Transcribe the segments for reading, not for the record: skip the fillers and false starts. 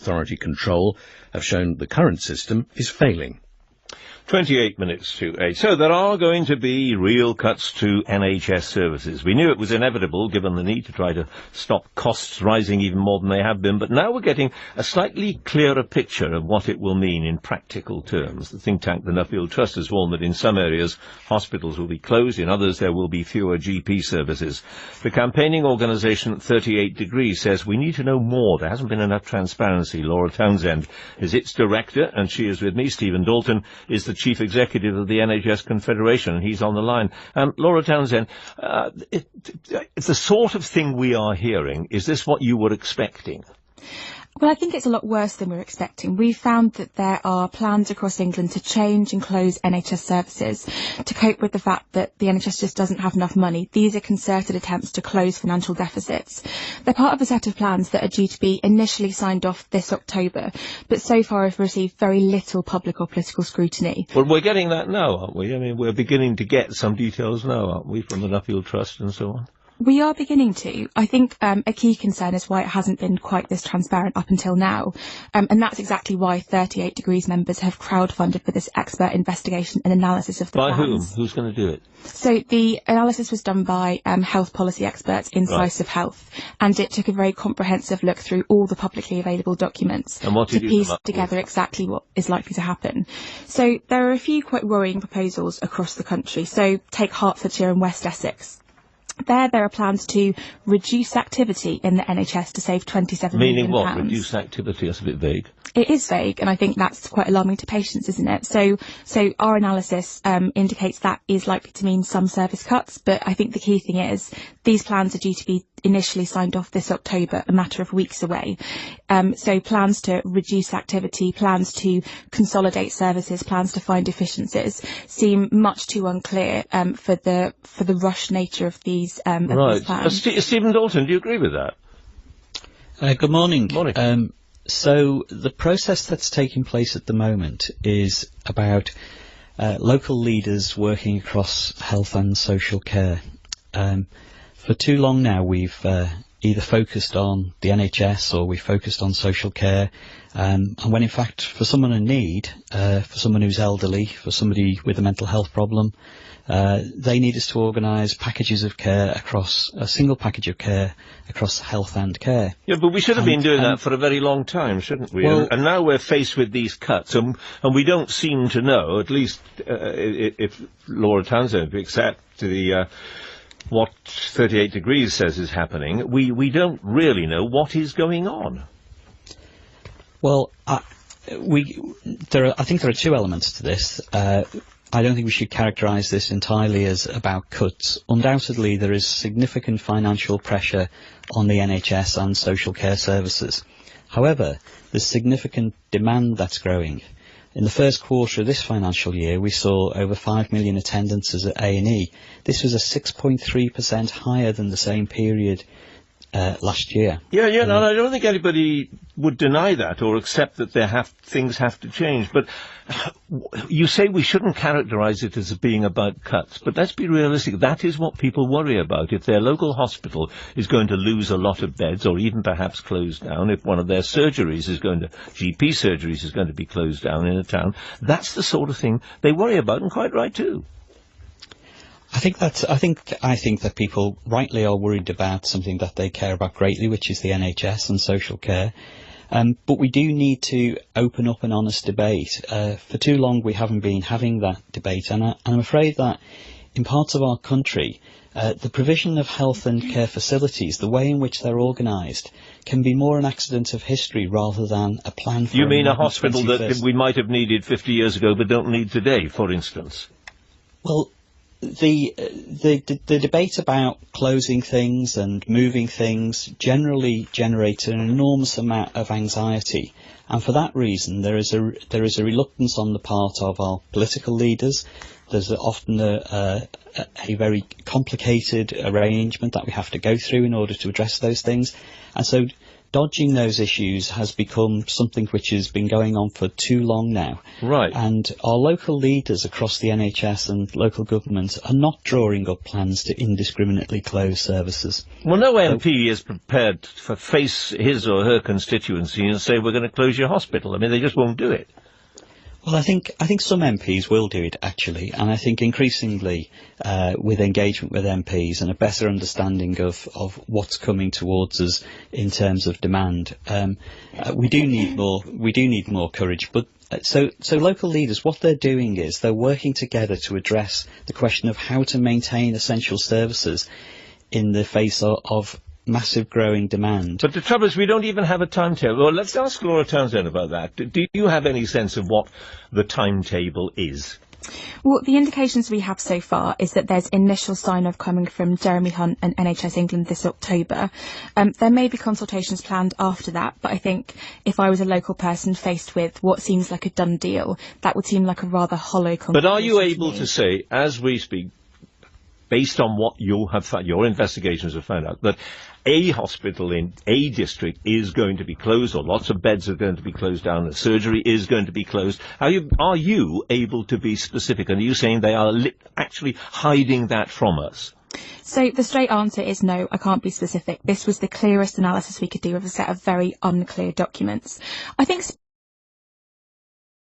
authority control have shown the current system is failing. 28 minutes to 8. So there are going to be real cuts to NHS services. We knew it was inevitable given the need to try to stop costs rising even more than they have been, but now we're getting a slightly clearer picture of what it will mean in practical terms. The think tank, the Nuffield Trust, has warned that in some areas hospitals will be closed, in others there will be fewer GP services. The campaigning organisation 38 Degrees says we need to know more. There hasn't been enough transparency. Laura Townsend is its director, and she is with me. Stephen Dalton is the Chief Executive of the NHS Confederation, and he's on the line. Laura Townsend, it's the sort of thing we are hearing. Is this what you were expecting? Well, I think it's a lot worse than we were expecting. We found that there are plans across England to change and close NHS services to cope with the fact that the NHS just doesn't have enough money. These are concerted attempts to close financial deficits. They're part of a set of plans that are due to be initially signed off this October, but so far have received very little public or political scrutiny. Well, we're getting that now, aren't we? I mean, we're beginning to get some details now, aren't we, from the Nuffield Trust and so on? We are beginning to. I think a key concern is why it hasn't been quite this transparent up until now. And that's exactly why 38 Degrees members have crowdfunded for this expert investigation and analysis of the plans. By whom? Who's going to do it? So the analysis was done by health policy experts in Decisive Health, and it took a very comprehensive look through all the publicly available documents to piece together exactly what is likely to happen. So there are a few quite worrying proposals across the country. So take Hertfordshire and West Essex. There are plans to reduce activity in the NHS to save £27 million. Meaning what? Reduce activity? That's a bit vague. It is vague, and I think that's quite alarming to patients, isn't it? So our analysis indicates that is likely to mean some service cuts, but I think the key thing is these plans are due to be initially signed off this October, a matter of weeks away. So plans to reduce activity, plans to consolidate services, plans to find efficiencies seem much too unclear for the rushed nature of these plans. Stephen Dalton, do you agree with that? Good morning. Morning. So the process that's taking place at the moment is about local leaders working across health and social care. For too long now we've either focused on the NHS or we've focused on social care, and when in fact for someone in need, for someone who's elderly, for somebody with a mental health problem, they need us to organise packages of care across a single package of care across health and care. Yeah, but we should have been doing that for a very long time, shouldn't we? Well, and now we're faced with these cuts, and we don't seem to know, at least if Laura Townsend accepts what 38 Degrees says is happening, we don't really know what is going on. Well, I think there are two elements to this. I don't think we should characterise this entirely as about cuts. Undoubtedly, there is significant financial pressure on the NHS and social care services. However, there's significant demand that's growing. In the first quarter of this financial year, we saw over 5 million attendances at A&E. This was a 6.3% higher than the same period last year. No, I don't think anybody would deny that or accept that things have to change. But you say we shouldn't characterise it as being about cuts, but let's be realistic. That is what people worry about. If their local hospital is going to lose a lot of beds or even perhaps close down, if one of their GP surgeries is going to be closed down in a town, that's the sort of thing they worry about, and quite right too. I think that people rightly are worried about something that they care about greatly, which is the NHS and social care. But we do need to open up an honest debate. For too long we haven't been having that debate, and I'm afraid that in parts of our country the provision of health and care facilities, the way in which they're organised, can be more an accident of history rather than a plan for... You mean a hospital that we might have needed 50 years ago but don't need today, for instance? Well, the debate about closing things and moving things generally generates an enormous amount of anxiety, and for that reason there is a reluctance on the part of our political leaders. There's often a very complicated arrangement that we have to go through in order to address those things, and so dodging those issues has become something which has been going on for too long now. Right. And our local leaders across the NHS and local government are not drawing up plans to indiscriminately close services. Well, no MP is prepared to face his or her constituency and say, we're going to close your hospital. I mean, they just won't do it. Well, I think some MPs will do it, actually, and I think increasingly with engagement with MPs and a better understanding of what's coming towards us in terms of demand, we do need more courage. But so local leaders, what they're doing is they're working together to address the question of how to maintain essential services in the face of massive growing demand. But the trouble is we don't even have a timetable. Well, let's ask Laura Townsend about that. Do you have any sense of what the timetable is? Well, the indications we have so far is that there's initial sign-off coming from Jeremy Hunt and NHS England this October. There may be consultations planned after that, but I think if I was a local person faced with what seems like a done deal, that would seem like a rather hollow conversation. But are you able to say, as we speak, based on what you have found, your investigations have found out, that a hospital in a district is going to be closed, or lots of beds are going to be closed down, and surgery is going to be closed? Are you able to be specific? And are you saying they are actually hiding that from us? So the straight answer is no, I can't be specific. This was the clearest analysis we could do of a set of very unclear documents. I think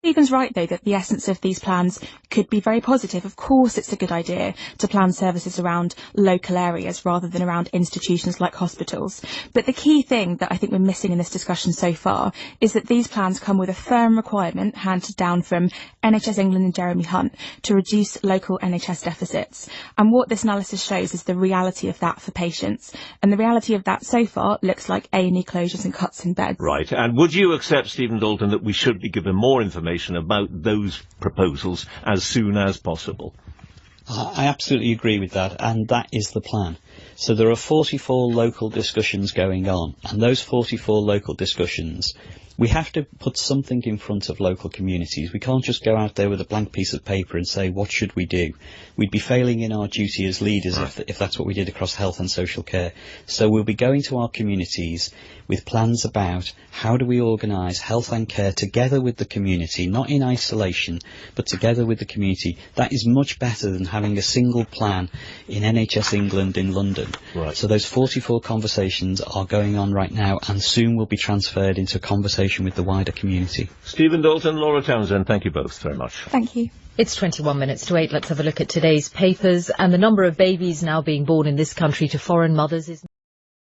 Stephen's right, though, that the essence of these plans could be very positive. Of course, it's a good idea to plan services around local areas rather than around institutions like hospitals. But the key thing that I think we're missing in this discussion so far is that these plans come with a firm requirement handed down from NHS England and Jeremy Hunt to reduce local NHS deficits. And what this analysis shows is the reality of that for patients. And the reality of that so far looks like A&E closures and cuts in beds. Right. And would you accept, Stephen Dalton, that we should be given more information about those proposals as soon as possible? I absolutely agree with that, and that is the plan. So there are 44 local discussions going on, and those 44 local discussions, we have to put something in front of local communities. We can't just go out there with a blank piece of paper and say, what should we do? We'd be failing in our duty as leaders if that's what we did across health and social care. So we'll be going to our communities with plans about how do we organise health and care together with the community, not in isolation, but together with the community. That is much better than having a single plan in NHS England in London. Right. So those 44 conversations are going on right now, and soon will be transferred into a conversation with the wider community. Stephen Dalton, Laura Townsend, thank you both very much. Thank you. It's 21 minutes to 8. Let's have a look at today's papers. And the number of babies now being born in this country to foreign mothers is